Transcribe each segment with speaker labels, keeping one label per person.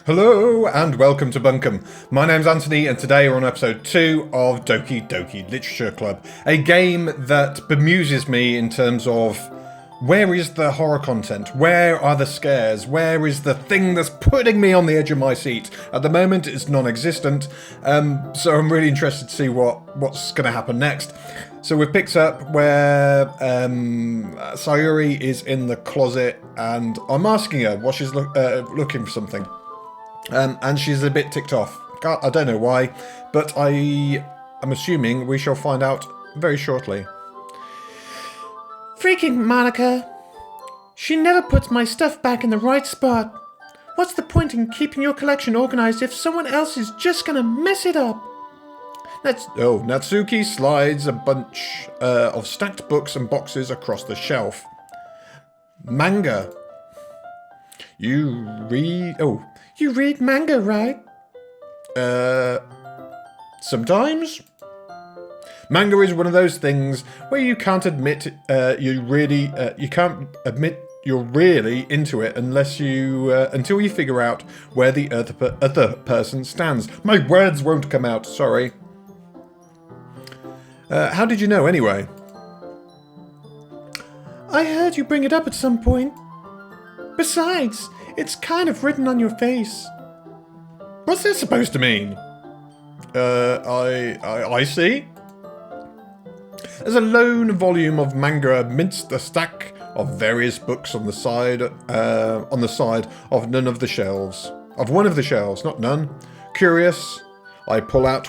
Speaker 1: Hello and welcome to BUNKUM. My name's Anthony and today we're on episode 2 of Doki Doki Literature Club. A game that bemuses me in terms of where is the horror content? Where are the scares? Where is the thing that's putting me on the edge of my seat? At the moment it's non-existent, so I'm really interested to see what's going to happen next. So we've picked up where Sayuri is in the closet and I'm asking her what she's looking for something. And she's a bit ticked off. I don't know why, but I'm assuming we shall find out very shortly.
Speaker 2: Freaking Monica. She never puts my stuff back in the right spot. What's the point in keeping your collection organized if someone else is just gonna mess it up?
Speaker 1: Natsuki slides a bunch of stacked books and boxes across the shelf. Manga. You read
Speaker 2: manga, right?
Speaker 1: Sometimes. Manga is one of those things where you can't admit you can't admit you're really into it unless until you figure out where the other person stands. My words won't come out. Sorry. How did you know anyway?
Speaker 2: I heard you bring it up at some point. Besides, it's kind of written on your face.
Speaker 1: What's that supposed to mean? I see. There's a lone volume of manga amidst a stack of various books on the side of one of the shelves, not none. Curious, I pull it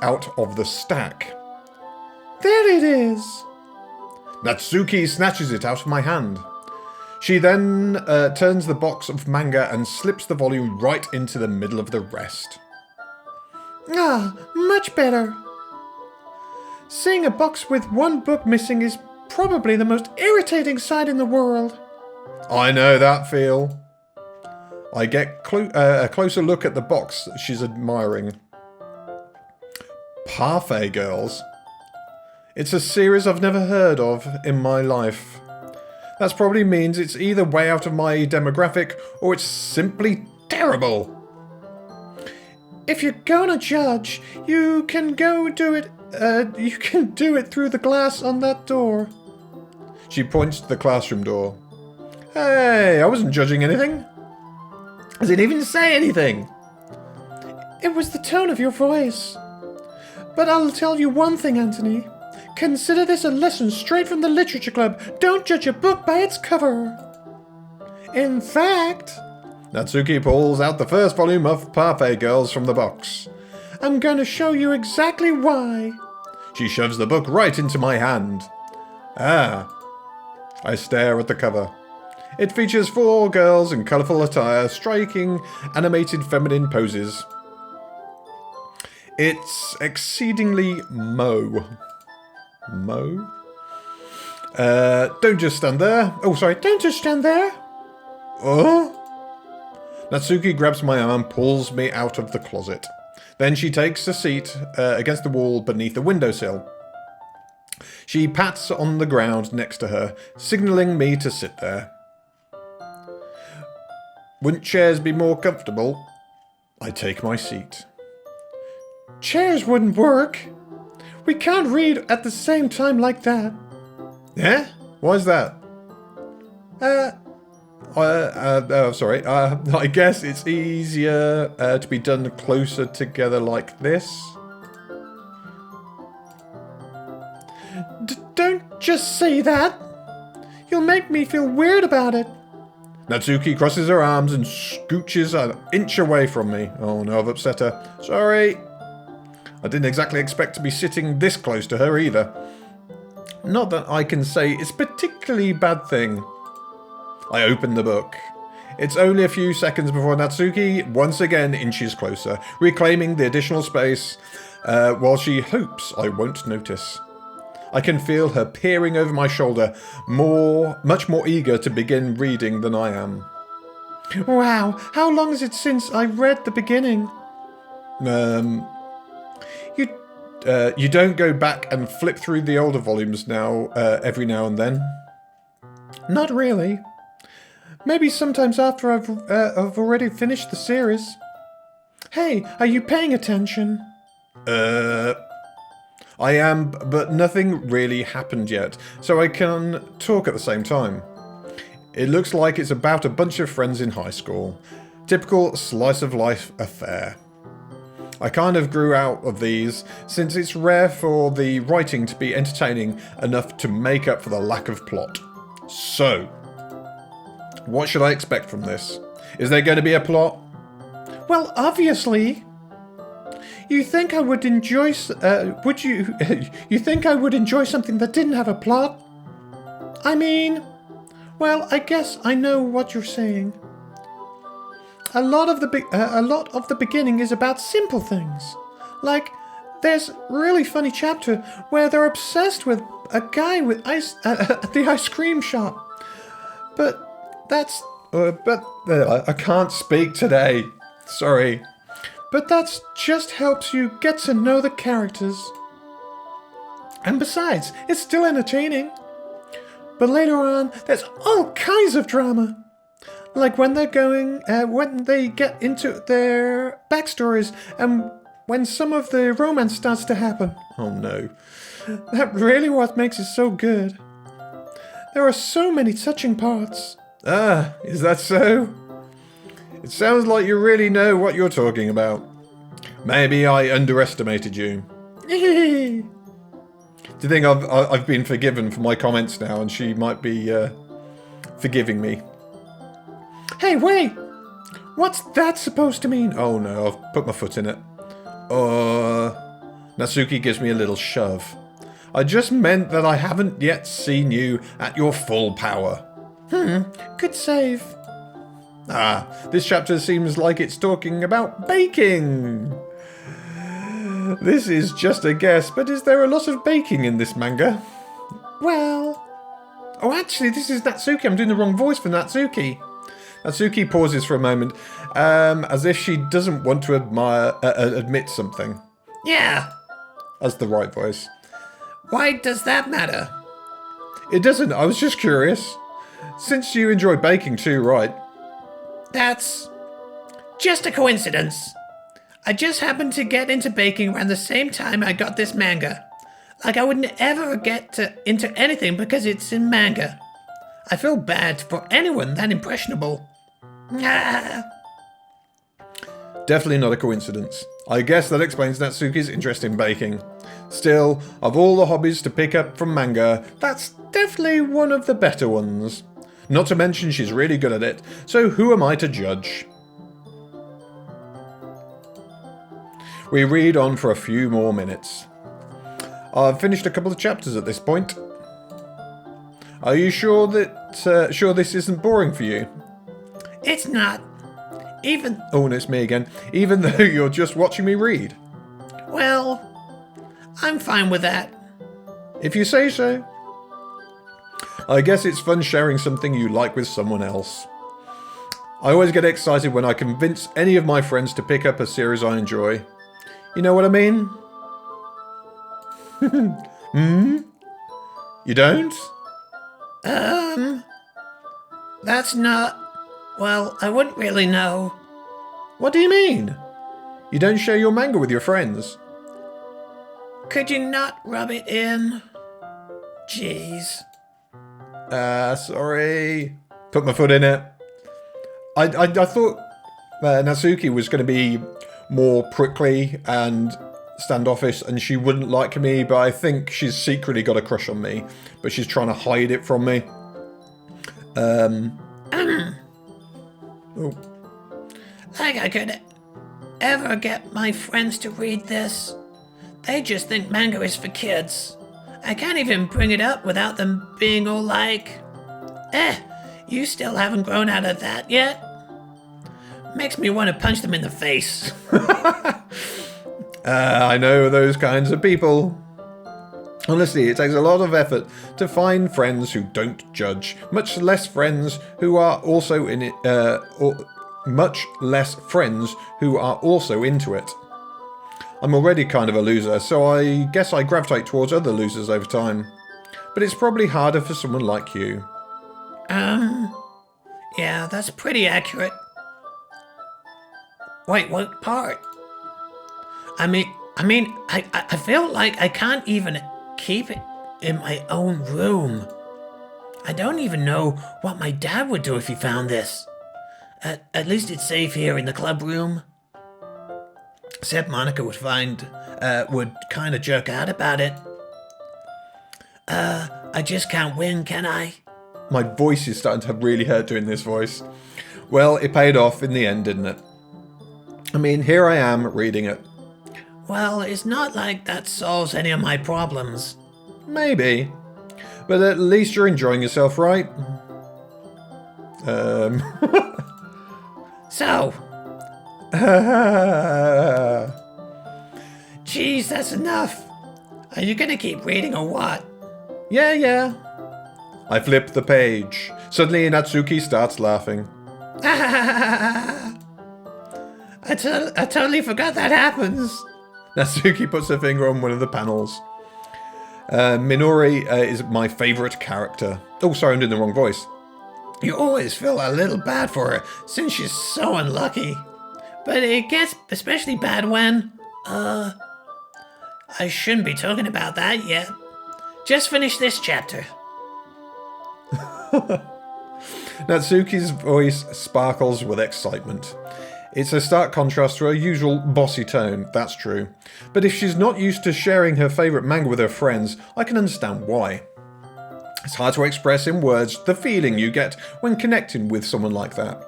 Speaker 1: out of the stack.
Speaker 2: There it is.
Speaker 1: Natsuki snatches it out of my hand. She then turns the box of manga and slips the volume right into the middle of the rest.
Speaker 2: Ah, much better. Seeing a box with one book missing is probably the most irritating sight in the world.
Speaker 1: I know that feel. I get a closer look at the box that she's admiring. Parfait Girls. It's a series I've never heard of in my life. That probably means it's either way out of my demographic or it's simply terrible.
Speaker 2: If you're gonna judge, you can go do it. You can do it through the glass on that door.
Speaker 1: She points to the classroom door. Hey, I wasn't judging anything. I didn't even say anything.
Speaker 2: It was the tone of your voice. But I'll tell you one thing, Anthony. Consider this a lesson straight from the Literature Club. Don't judge a book by its cover. In fact...
Speaker 1: Natsuki pulls out the first volume of Parfait Girls from the box.
Speaker 2: I'm going to show you exactly why.
Speaker 1: She shoves the book right into my hand. Ah. I stare at the cover. It features 4 girls in colourful attire, striking, animated feminine poses. It's exceedingly Mo. Don't just stand there. Oh, sorry.
Speaker 2: Don't just stand there.
Speaker 1: Oh? Natsuki grabs my arm and pulls me out of the closet. Then she takes a seat against the wall beneath the windowsill. She pats on the ground next to her, signalling me to sit there. Wouldn't chairs be more comfortable? I take my seat.
Speaker 2: Chairs wouldn't work. We can't read at the same time like that.
Speaker 1: Yeah? Why's that? Sorry. I guess it's easier to be done closer together like this.
Speaker 2: Don't just say that. You'll make me feel weird about it.
Speaker 1: Natsuki crosses her arms and scooches an inch away from me. Oh no, I've upset her. Sorry. I didn't exactly expect to be sitting this close to her either. Not that I can say it's a particularly bad thing. I open the book. It's only a few seconds before Natsuki once again inches closer, reclaiming the additional space, while she hopes I won't notice. I can feel her peering over my shoulder, much more eager to begin reading than I am.
Speaker 2: Wow, how long is it since I read the beginning?
Speaker 1: You don't go back and flip through the older volumes now, every now and then?
Speaker 2: Not really. Maybe sometimes after I've already finished the series. Hey, are you paying attention?
Speaker 1: I am, but nothing really happened yet, so I can talk at the same time. It looks like it's about a bunch of friends in high school. Typical slice of life affair. I kind of grew out of these, since it's rare for the writing to be entertaining enough to make up for the lack of plot. So, what should I expect from this? Is there going to be a plot?
Speaker 2: Well, obviously. You think I would enjoy... would you... you think I would enjoy something that didn't have a plot? I mean... Well, I guess I know what you're saying. A lot of the beginning is about simple things. Like, there's a really funny chapter where they're obsessed with a guy with ice... at the ice cream shop. But that's...
Speaker 1: I can't speak today. Sorry.
Speaker 2: But that just helps you get to know the characters. And besides, it's still entertaining. But later on, there's all kinds of drama. Like when they get into their backstories and when some of the romance starts to happen.
Speaker 1: Oh no.
Speaker 2: That's really what makes it so good. There are so many touching parts.
Speaker 1: Ah, is that so? It sounds like you really know what you're talking about. Maybe I underestimated you. Do you think I've been forgiven for my comments now, and she might be forgiving me?
Speaker 2: Hey, wait! What's that supposed to mean?
Speaker 1: Oh no, I've put my foot in it. Natsuki gives me a little shove. I just meant that I haven't yet seen you at your full power.
Speaker 2: Good save.
Speaker 1: Ah, this chapter seems like it's talking about baking. This is just a guess, but is there a lot of baking in this manga?
Speaker 2: Well...
Speaker 1: Oh, actually, this is Natsuki. I'm doing the wrong voice for Natsuki. Natsuki pauses for a moment, as if she doesn't want to admit something.
Speaker 3: Yeah.
Speaker 1: That's the right voice.
Speaker 3: Why does that matter?
Speaker 1: It doesn't. I was just curious. Since you enjoy baking too, right?
Speaker 3: That's just a coincidence. I just happened to get into baking around the same time I got this manga. Like I wouldn't ever get into anything because it's in manga. I feel bad for anyone that impressionable.
Speaker 1: Definitely not a coincidence. I guess that explains Natsuki's interest in baking. Still, of all the hobbies to pick up from manga, that's definitely one of the better ones. Not to mention she's really good at it, so who am I to judge? We read on for a few more minutes. I've finished a couple of chapters at this point. Are you sure that this isn't boring for you?
Speaker 3: It's not. Even...
Speaker 1: Oh, and it's me again. Even though you're just watching me read.
Speaker 3: Well, I'm fine with that.
Speaker 1: If you say so. I guess it's fun sharing something you like with someone else. I always get excited when I convince any of my friends to pick up a series I enjoy. You know what I mean? You don't?
Speaker 3: That's not... Well, I wouldn't really know.
Speaker 1: What do you mean? You don't share your manga with your friends?
Speaker 3: Could you not rub it in? Jeez.
Speaker 1: Sorry. Put my foot in it. I thought Natsuki was going to be more prickly and standoffish and she wouldn't like me, but I think she's secretly got a crush on me, but she's trying to hide it from me.
Speaker 3: Like I could ever get my friends to read this. They just think manga is for kids. I can't even bring it up without them being all like, you still haven't grown out of that yet? Makes me want to punch them in the face.
Speaker 1: I know those kinds of people. Honestly, it takes a lot of effort to find friends who don't judge, much less friends who are also in it, much less friends who are also into it. I'm already kind of a loser, so I guess I gravitate towards other losers over time. But it's probably harder for someone like you.
Speaker 3: Yeah, that's pretty accurate. Wait, what part? I feel like I can't even keep it in my own room. I don't even know what my dad would do if he found this. At least it's safe here in the club room. Except Monica would kind of jerk out about it. I just can't win, can I?
Speaker 1: My voice is starting to really hurt doing this voice. Well, it paid off in the end, didn't it? I mean, here I am reading it.
Speaker 3: Well, it's not like that solves any of my problems.
Speaker 1: Maybe. But at least you're enjoying yourself, right?
Speaker 3: So, geez, that's enough. Are you gonna keep reading or what?
Speaker 1: Yeah. I flip the page. Suddenly Natsuki starts laughing.
Speaker 3: I totally forgot that happens.
Speaker 1: Natsuki puts her finger on one of the panels. Minori is my favourite character. Oh, sorry, I'm doing the wrong voice.
Speaker 3: You always feel a little bad for her since she's so unlucky. But it gets especially bad when, I shouldn't be talking about that yet. Just finish this chapter.
Speaker 1: Natsuki's voice sparkles with excitement. It's a stark contrast to her usual bossy tone, that's true. But if she's not used to sharing her favourite manga with her friends, I can understand why. It's hard to express in words the feeling you get when connecting with someone like that.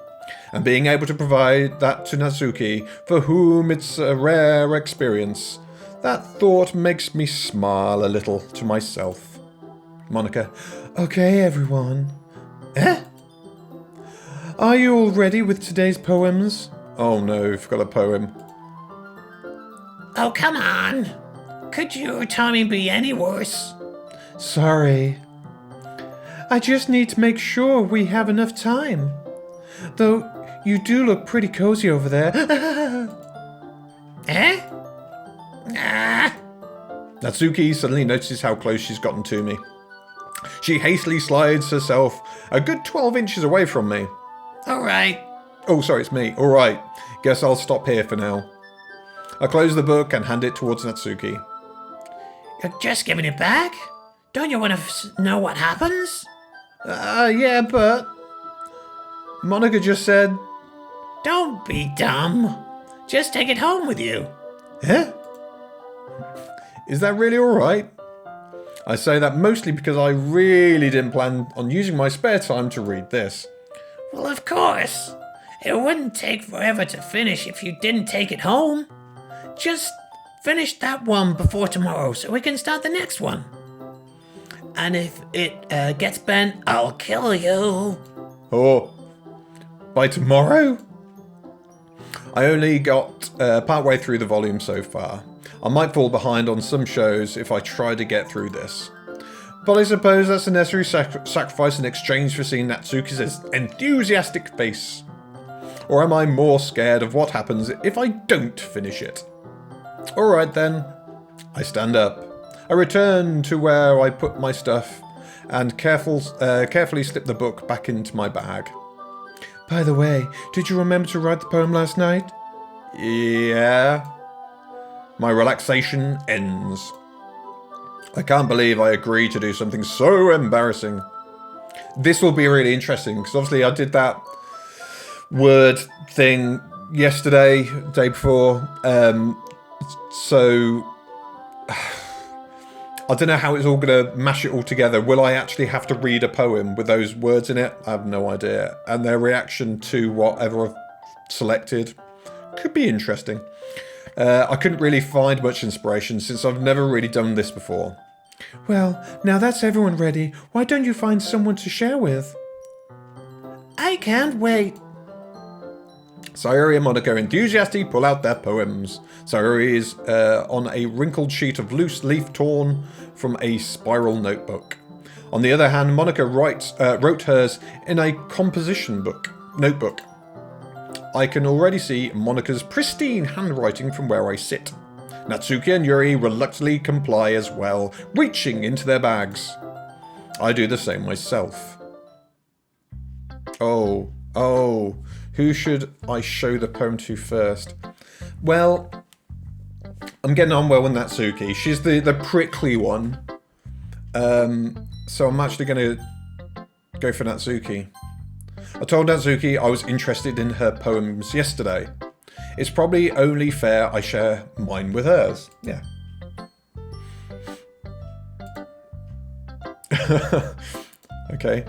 Speaker 1: And being able to provide that to Natsuki, for whom it's a rare experience, that thought makes me smile a little to myself. Monica, okay everyone. Are you all ready with today's poems? Oh no, we've got a poem.
Speaker 3: Oh, come on. Could your timing be any worse?
Speaker 2: Sorry. I just need to make sure we have enough time. Though, you do look pretty cozy over there.
Speaker 1: Natsuki suddenly notices how close she's gotten to me. She hastily slides herself a good 12 inches away from me.
Speaker 3: Alright.
Speaker 1: Oh, sorry, it's me. Alright, guess I'll stop here for now. I close the book and hand it towards Natsuki.
Speaker 3: You're just giving it back? Don't you want to know what happens?
Speaker 1: Yeah, but... Monica just said...
Speaker 3: Don't be dumb. Just take it home with you.
Speaker 1: Eh? Is that really alright? I say that mostly because I really didn't plan on using my spare time to read this.
Speaker 3: Well, of course. It wouldn't take forever to finish if you didn't take it home. Just finish that one before tomorrow so we can start the next one. And if it gets bent, I'll kill you.
Speaker 1: Oh, by tomorrow? I only got partway through the volume so far. I might fall behind on some shows if I try to get through this. But I suppose that's a necessary sacrifice in exchange for seeing Natsuki's enthusiastic face. Or am I more scared of what happens if I don't finish it? Alright then. I stand up. I return to where I put my stuff and carefully slip the book back into my bag.
Speaker 2: By the way, did you remember to write the poem last night?
Speaker 1: Yeah. My relaxation ends. I can't believe I agreed to do something so embarrassing. This will be really interesting because obviously I did that word thing yesterday, day before. So I don't know how it's all going to mash it all together. Will I actually have to read a poem with those words in it? I have no idea. And their reaction to whatever I've selected could be interesting. I couldn't really find much inspiration since I've never really done this before.
Speaker 2: Well, now that's everyone ready. Why don't you find someone to share with?
Speaker 3: I can't wait.
Speaker 1: Sayori and Monica enthusiastically pull out their poems. Sayori is on a wrinkled sheet of loose leaf torn from a spiral notebook. On the other hand, Monica wrote hers in a composition notebook. I can already see Monica's pristine handwriting from where I sit. Natsuki and Yuri reluctantly comply as well, reaching into their bags. I do the same myself. Oh, who should I show the poem to first? Well, I'm getting on well with Natsuki. She's the prickly one. So I'm actually going to go for Natsuki. I told Natsuki I was interested in her poems yesterday. It's probably only fair I share mine with hers. Yeah. Okay.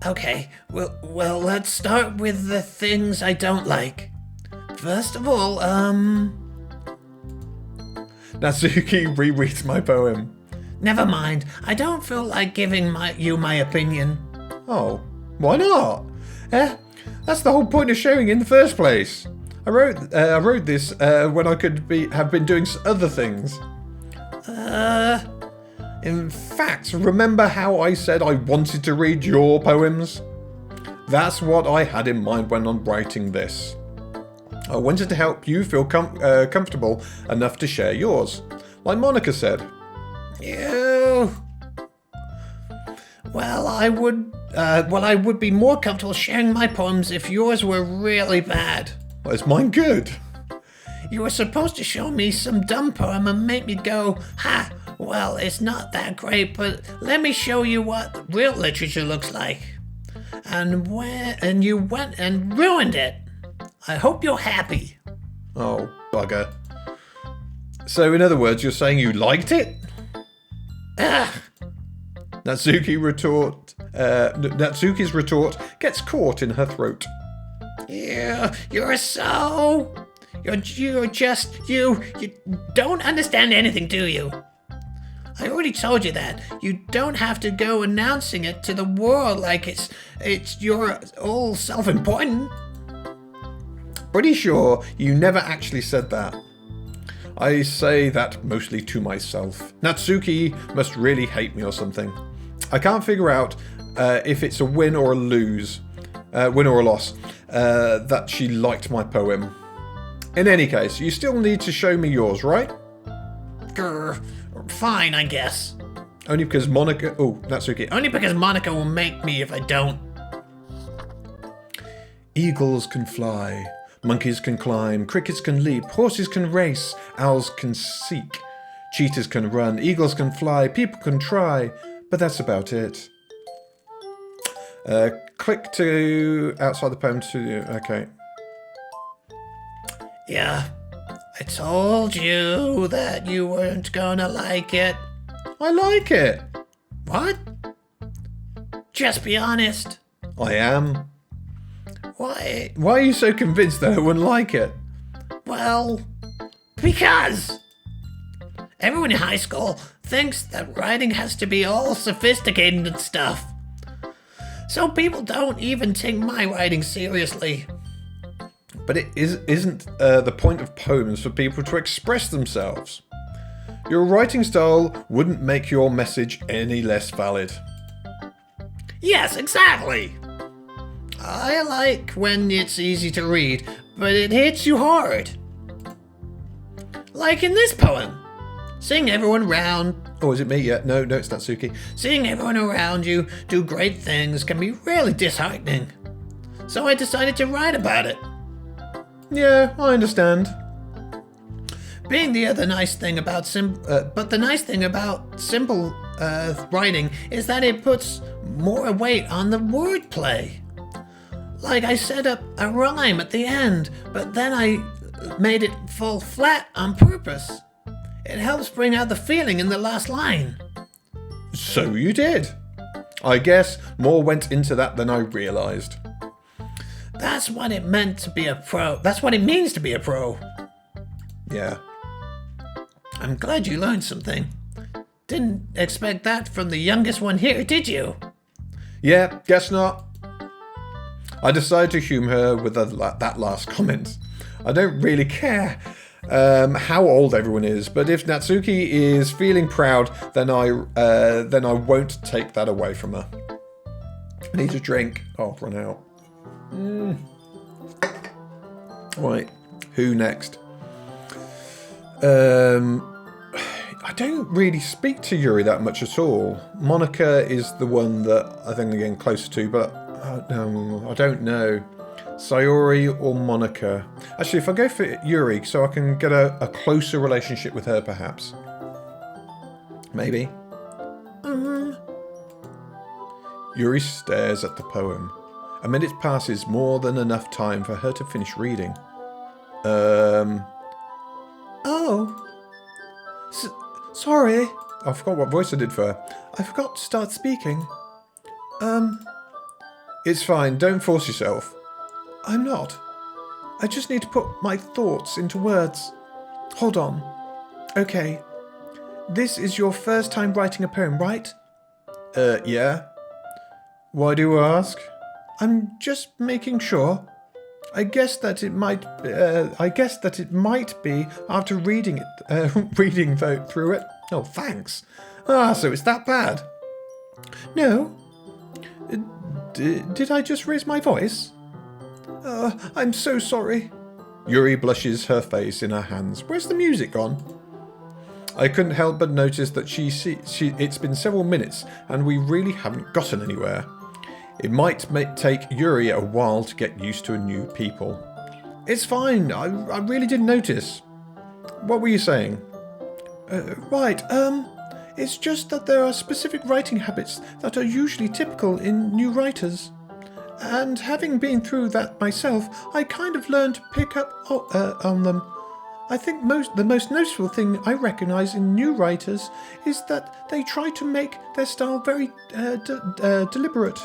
Speaker 3: Okay, well, let's start with the things I don't like. First of all,
Speaker 1: Natsuki rereads my poem.
Speaker 3: never mind. I don't feel like giving you my opinion.
Speaker 1: Oh, why not? That's the whole point of sharing in the first place. I wrote this when I could have been doing other things. In fact, remember how I said I wanted to read your poems? That's what I had in mind when I'm writing this. I wanted to help you feel comfortable enough to share yours, like Monica said.
Speaker 3: Ew. Well, I would be more comfortable sharing my poems if yours were really bad.
Speaker 1: Well, is mine good?
Speaker 3: You were supposed to show me some dumb poem and make me go, ha, well, it's not that great, but let me show you what real literature looks like. And you went and ruined it. I hope you're happy.
Speaker 1: Oh, bugger. So, in other words, you're saying you liked it?
Speaker 3: Ugh.
Speaker 1: Natsuki's retort gets caught in her throat.
Speaker 3: You don't understand anything, do you? I already told you that. You don't have to go announcing it to the world like you're all self-important.
Speaker 1: Pretty sure you never actually said that. I say that mostly to myself. Natsuki must really hate me or something. I can't figure out if it's a win or a loss, that she liked my poem. In any case, you still need to show me yours, right?
Speaker 3: Grr, fine, I guess.
Speaker 1: Only because Monica... Oh, Natsuki.
Speaker 3: Only because Monica will make me if I don't.
Speaker 1: Eagles can fly, monkeys can climb, crickets can leap, horses can race, owls can seek, cheetahs can run, eagles can fly, people can try, but that's about it. Click to outside the poem to... Okay.
Speaker 3: Yeah, I told you that you weren't gonna like it.
Speaker 1: I like it.
Speaker 3: What? Just be honest.
Speaker 1: I am.
Speaker 3: Why?
Speaker 1: Why are you so convinced that I wouldn't like it?
Speaker 3: Well, because everyone in high school thinks that writing has to be all sophisticated and stuff. So people don't even take my writing seriously.
Speaker 1: But it isn't the point of poems for people to express themselves. Your writing style wouldn't make your message any less valid.
Speaker 3: Yes, exactly. I like when it's easy to read, but it hits you hard. Like in this poem. Seeing everyone around...
Speaker 1: Oh, is it me? Yeah, no, it's Natsuki.
Speaker 3: Seeing everyone around you do great things can be really disheartening. So I decided to write about it.
Speaker 1: Yeah, I understand.
Speaker 3: Being the other nice thing about the nice thing about simple writing is that it puts more weight on the wordplay. Like I set up a rhyme at the end, but then I made it fall flat on purpose. It helps bring out the feeling in the last line.
Speaker 1: So you did. I guess more went into that than I realised.
Speaker 3: That's what it meant to be a pro. That's what it means to be a pro.
Speaker 1: Yeah.
Speaker 3: I'm glad you learned something. Didn't expect that from the youngest one here, did you?
Speaker 1: Yeah, guess not. I decided to humour her with that last comment. I don't really care how old everyone is, but if Natsuki is feeling proud, then I won't take that away from her. I need a drink. Oh, I've run out. Right, who next? I don't really speak to Yuri that much at all. Monica is the one that I think I'm getting closer to, but No, I don't know. Sayori or Monica? Actually, if I go for Yuri, so I can get a closer relationship with her, perhaps. Maybe. Yuri stares at the poem. A minute passes, more than enough time for her to finish reading.
Speaker 2: Oh. Sorry.
Speaker 1: I forgot what voice I did for her.
Speaker 2: I forgot to start speaking.
Speaker 1: It's fine, don't force yourself.
Speaker 2: I'm not. I just need to put my thoughts into words. Hold on. Okay. This is your first time writing a poem, right?
Speaker 1: Yeah. Why do you ask?
Speaker 2: I'm just making sure. I guess that it might be after reading through it.
Speaker 1: Oh, thanks. Ah, so it's that bad?
Speaker 2: No. Did I just raise my voice? I'm so sorry.
Speaker 1: Yuri blushes, her face in her hands. Where's the music gone? I couldn't help but notice that it's been several minutes and we really haven't gotten anywhere. It might take Yuri a while to get used to new people. It's fine, I really didn't notice. What were you saying?
Speaker 2: Right, it's just that there are specific writing habits that are usually typical in new writers. And having been through that myself, I kind of learned to pick up on them. I think the most noticeable thing I recognise in new writers is that they try to make their style very deliberate.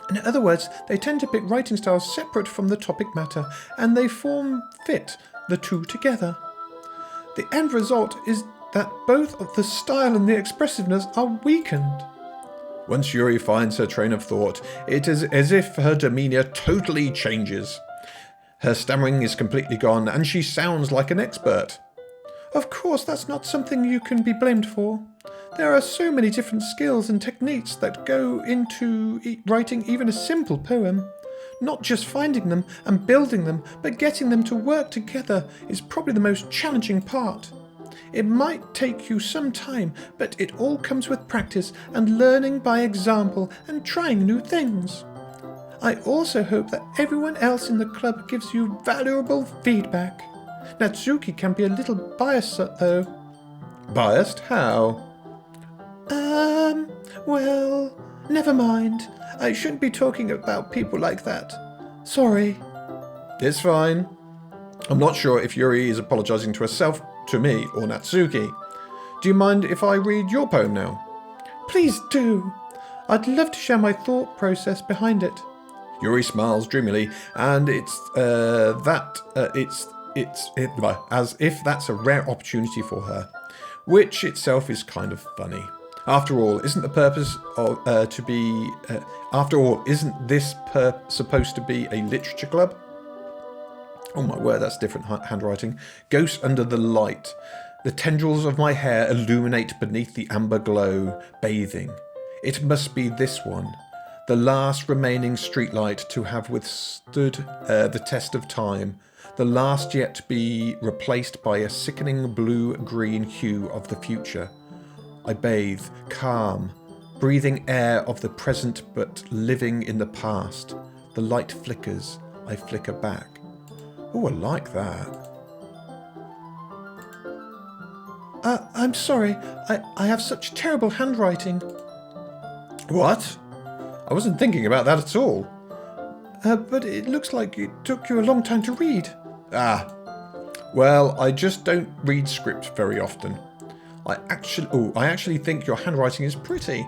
Speaker 2: In other words, they tend to pick writing styles separate from the topic matter, and they fit the two together. The end result is that both of the style and the expressiveness are weakened.
Speaker 1: Once Yuri finds her train of thought, it is as if her demeanour totally changes. Her stammering is completely gone, and she sounds like an expert.
Speaker 2: Of course, that's not something you can be blamed for. There are so many different skills and techniques that go into writing even a simple poem. Not just finding them and building them, but getting them to work together is probably the most challenging part. It might take you some time, but it all comes with practice and learning by example and trying new things. I also hope that everyone else in the club gives you valuable feedback. Natsuki can be a little biased, though.
Speaker 1: Biased? How?
Speaker 2: Well, never mind. I shouldn't be talking about people like that. Sorry.
Speaker 1: It's fine. I'm not sure if Yuri is apologising to herself, to me, or Natsuki. Do you mind if I read your poem now?
Speaker 2: Please do. I'd love to share my thought process behind it.
Speaker 1: Yuri smiles dreamily, and it's as if that's a rare opportunity for her, which itself is kind of funny. After all, isn't the purpose of isn't this supposed to be a literature club? Oh my word, that's different handwriting. Ghost under the light. The tendrils of my hair illuminate beneath the amber glow, bathing. It must be this one. The last remaining streetlight to have withstood the test of time. The last yet to be replaced by a sickening blue-green hue of the future. I bathe, calm, breathing air of the present but living in the past. The light flickers. I flicker back. Oh, I like that.
Speaker 2: I'm sorry. I have such terrible handwriting.
Speaker 1: What? I wasn't thinking about that at all.
Speaker 2: But it looks like it took you a long time to read.
Speaker 1: Ah. Well, I just don't read script very often. I actually think your handwriting is pretty.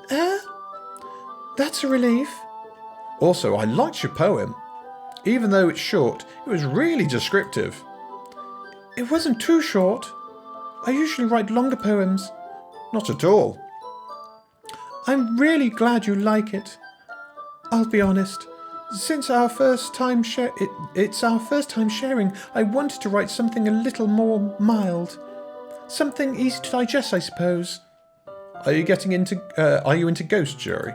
Speaker 2: That's a relief.
Speaker 1: Also, I liked your poem. Even though it's short, it was really descriptive.
Speaker 2: It wasn't too short. I usually write longer poems.
Speaker 1: Not at all.
Speaker 2: I'm really glad you like it. I'll be honest. Since our first time it's our first time sharing, I wanted to write something a little more mild. Something easy to digest, I suppose.
Speaker 1: Are you into ghosts, Yuri?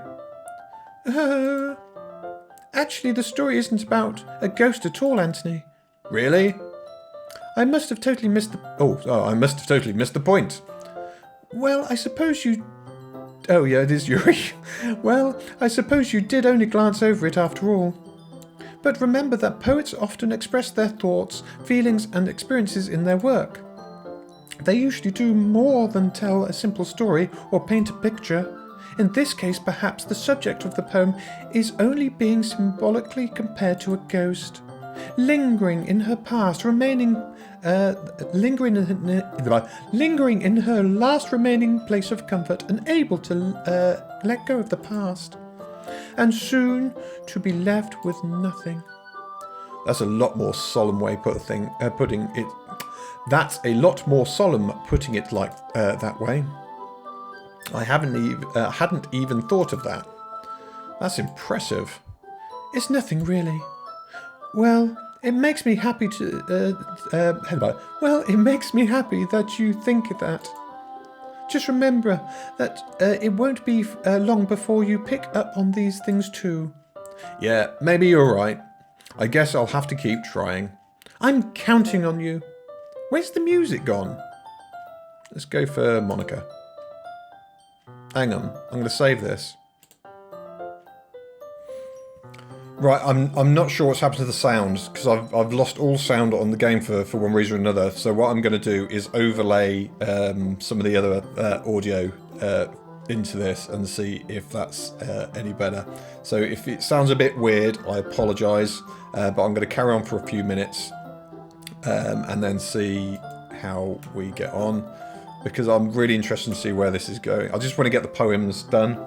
Speaker 2: Actually, the story isn't about a ghost at all, Anthony.
Speaker 1: Really?
Speaker 2: I must have totally missed the...
Speaker 1: I must have totally missed the point.
Speaker 2: Well, I suppose you Oh, yeah, it is Yuri. Well, I suppose you did only glance over it after all. But remember that poets often express their thoughts, feelings, and experiences in their work. They usually do more than tell a simple story or paint a picture. In this case, perhaps the subject of the poem is only being symbolically compared to a ghost, lingering in her past, lingering in her last remaining place of comfort, unable to let go of the past, and soon to be left with nothing.
Speaker 1: That's a lot more solemn way putting it. That's a lot more solemn putting it like that way. I hadn't even thought of that. That's impressive.
Speaker 2: It's nothing really. Well, it makes me happy it makes me happy that you think that. Just remember that it won't be long before you pick up on these things too.
Speaker 1: Yeah, maybe you're right. I guess I'll have to keep trying.
Speaker 2: I'm counting on you.
Speaker 1: Where's the music gone? Let's go for Monica. Hang on, I'm going to save this. Right, I'm not sure what's happened to the sounds because I've lost all sound on the game for one reason or another. So what I'm going to do is overlay some of the other audio into this and see if that's any better. So if it sounds a bit weird, I apologise, but I'm going to carry on for a few minutes and then see how we get on, because I'm really interested to see where this is going. I just want to get the poems done.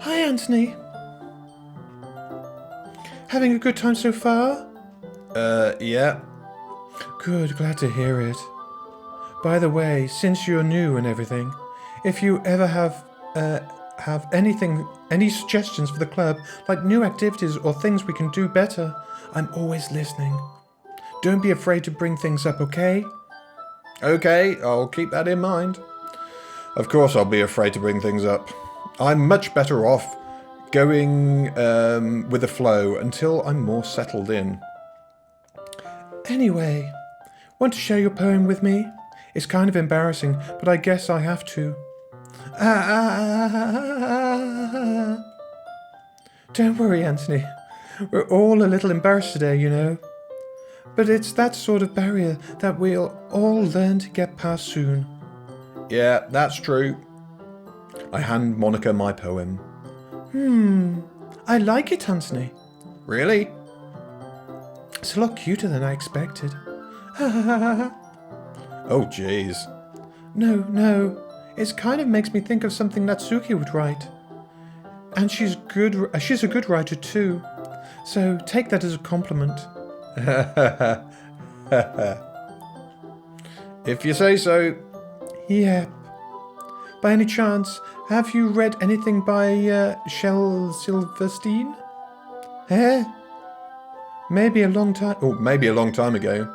Speaker 2: Hi, Anthony. Having a good time so far?
Speaker 1: Yeah.
Speaker 2: Good, glad to hear it. By the way, since you're new and everything, if you ever have any suggestions for the club, like new activities or things we can do better, I'm always listening. Don't be afraid to bring things up, okay?
Speaker 1: Okay, I'll keep that in mind. Of course I'll be afraid to bring things up. I'm much better off going with the flow until I'm more settled in.
Speaker 2: Anyway, want to share your poem with me? It's kind of embarrassing, but I guess I have to. Don't worry, Anthony. We're all a little embarrassed today, you know. But it's that sort of barrier that we'll all learn to get past soon.
Speaker 1: Yeah, that's true. I hand Monica my poem.
Speaker 2: I like it, Anthony.
Speaker 1: Really?
Speaker 2: It's a lot cuter than I expected.
Speaker 1: Oh, jeez.
Speaker 2: No. It kind of makes me think of something that Suki would write. And she's a good writer too. So take that as a compliment.
Speaker 1: If you say so.
Speaker 2: Yep. By any chance, have you read anything by Shel Silverstein? Maybe a long time.
Speaker 1: Oh, maybe a long time ago.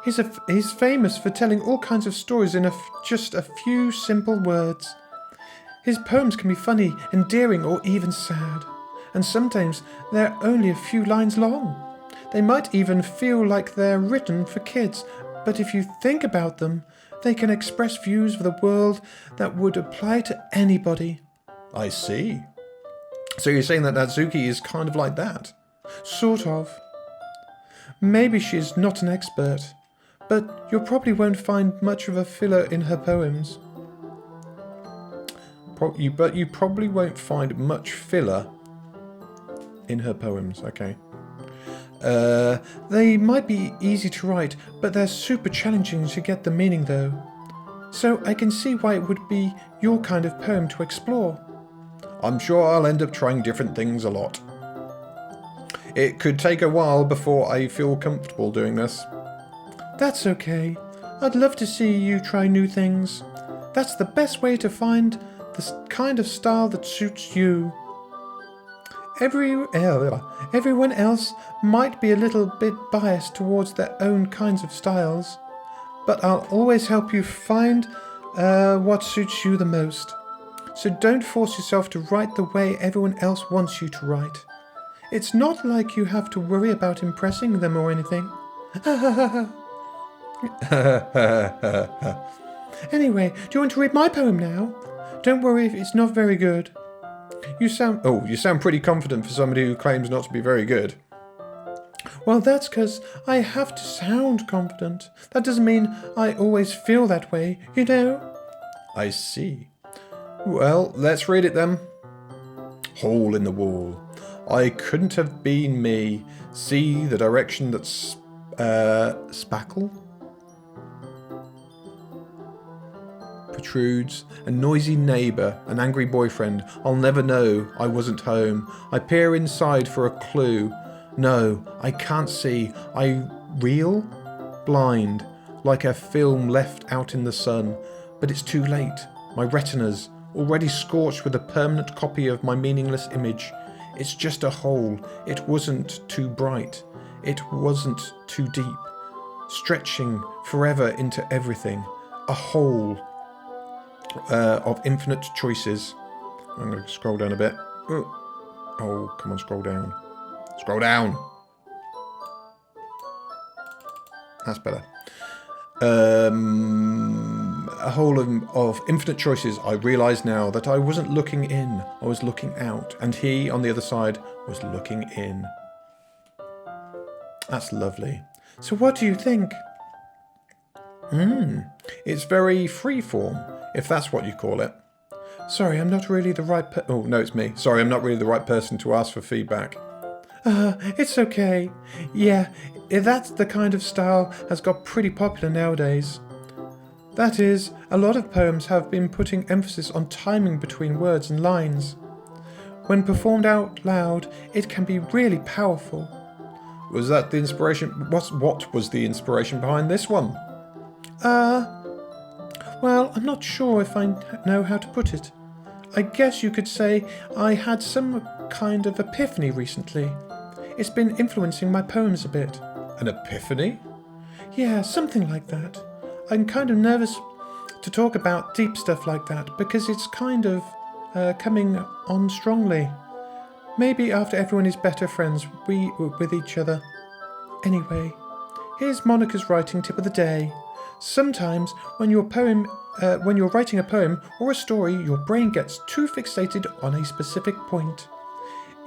Speaker 2: He's famous for telling all kinds of stories in just a few simple words. His poems can be funny, endearing, or even sad, and sometimes they're only a few lines long. They might even feel like they're written for kids, but if you think about them, they can express views of the world that would apply to anybody.
Speaker 1: I see. So you're saying that Natsuki is kind of like that?
Speaker 2: Sort of. Maybe she's not an expert, but you probably won't find much of a filler in her poems.
Speaker 1: But you probably won't find much filler in her poems, okay.
Speaker 2: They might be easy to write, but they're super challenging to get the meaning though. So I can see why it would be your kind of poem to explore.
Speaker 1: I'm sure I'll end up trying different things a lot. It could take a while before I feel comfortable doing this.
Speaker 2: That's okay. I'd love to see you try new things. That's the best way to find the kind of style that suits you. Everyone else might be a little bit biased towards their own kinds of styles, but I'll always help you find what suits you the most. So don't force yourself to write the way everyone else wants you to write. It's not like you have to worry about impressing them or anything. Anyway, do you want to read my poem now? Don't worry if it's not very good.
Speaker 1: You sound pretty confident for somebody who claims not to be very good.
Speaker 2: Well, that's because I have to sound confident. That doesn't mean I always feel that way, you know?
Speaker 1: I see. Well, let's read it then. Hole in the wall. I couldn't have been me. See the direction that's spackle? Protrudes. A noisy neighbour, an angry boyfriend. I'll never know. I wasn't home. I peer inside for a clue. No, I can't see. I reel? Blind. Like a film left out in the sun. But it's too late. My retinas, already scorched with a permanent copy of my meaningless image. It's just a hole. It wasn't too bright. It wasn't too deep. Stretching forever into everything. A hole of infinite choices. I'm going to scroll down a bit. Oh, come on, scroll down. Scroll down. That's better. A hole of infinite choices. I realise now that I wasn't looking in, I was looking out, and he on the other side was looking in. That's lovely.
Speaker 2: So what do you think?
Speaker 1: It's very freeform, if that's what you call it.
Speaker 2: Sorry, I'm not really the right
Speaker 1: Oh, no, it's me. Sorry, I'm not really the right person to ask for feedback.
Speaker 2: It's okay. Yeah, that's the kind of style has got pretty popular nowadays. That is, a lot of poems have been putting emphasis on timing between words and lines. When performed out loud, it can be really powerful.
Speaker 1: Was that the inspiration? What was the inspiration behind this one?
Speaker 2: Well, I'm not sure if I know how to put it. I guess you could say I had some kind of epiphany recently. It's been influencing my poems a bit.
Speaker 1: An epiphany?
Speaker 2: Yeah, something like that. I'm kind of nervous to talk about deep stuff like that because it's kind of coming on strongly. Maybe after everyone is better friends with each other. Anyway, here's Monica's writing tip of the day. Sometimes when you're writing a poem or a story, your brain gets too fixated on a specific point.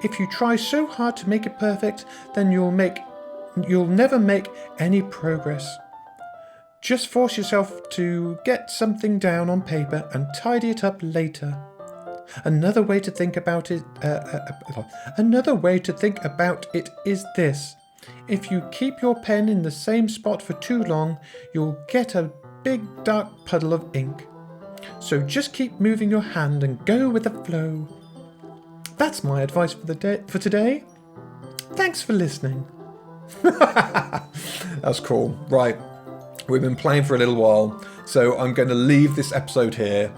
Speaker 2: If you try so hard to make it perfect, then you'll never make any progress. Just force yourself to get something down on paper and tidy it up later. Another way to think about it is this. If you keep your pen in the same spot for too long, you'll get a big dark puddle of ink. So just keep moving your hand and go with the flow. That's my advice for today. Thanks for listening.
Speaker 1: That's cool. Right. We've been playing for a little while, so I'm going to leave this episode here.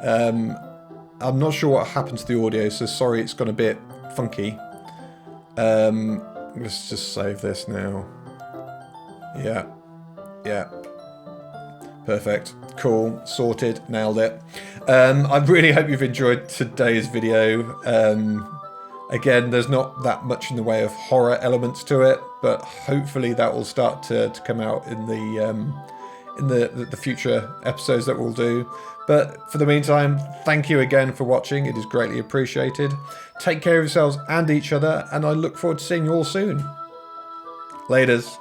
Speaker 1: I'm not sure what happened to the audio, so sorry it's gone a bit funky. Let's just save this now. Yeah. Perfect. Cool. Sorted. Nailed it. I really hope you've enjoyed today's video. Again, there's not that much in the way of horror elements to it, but hopefully that will start to come out in the future episodes that we'll do. But for the meantime, thank you again for watching. It is greatly appreciated. Take care of yourselves and each other, and I look forward to seeing you all soon. Laters.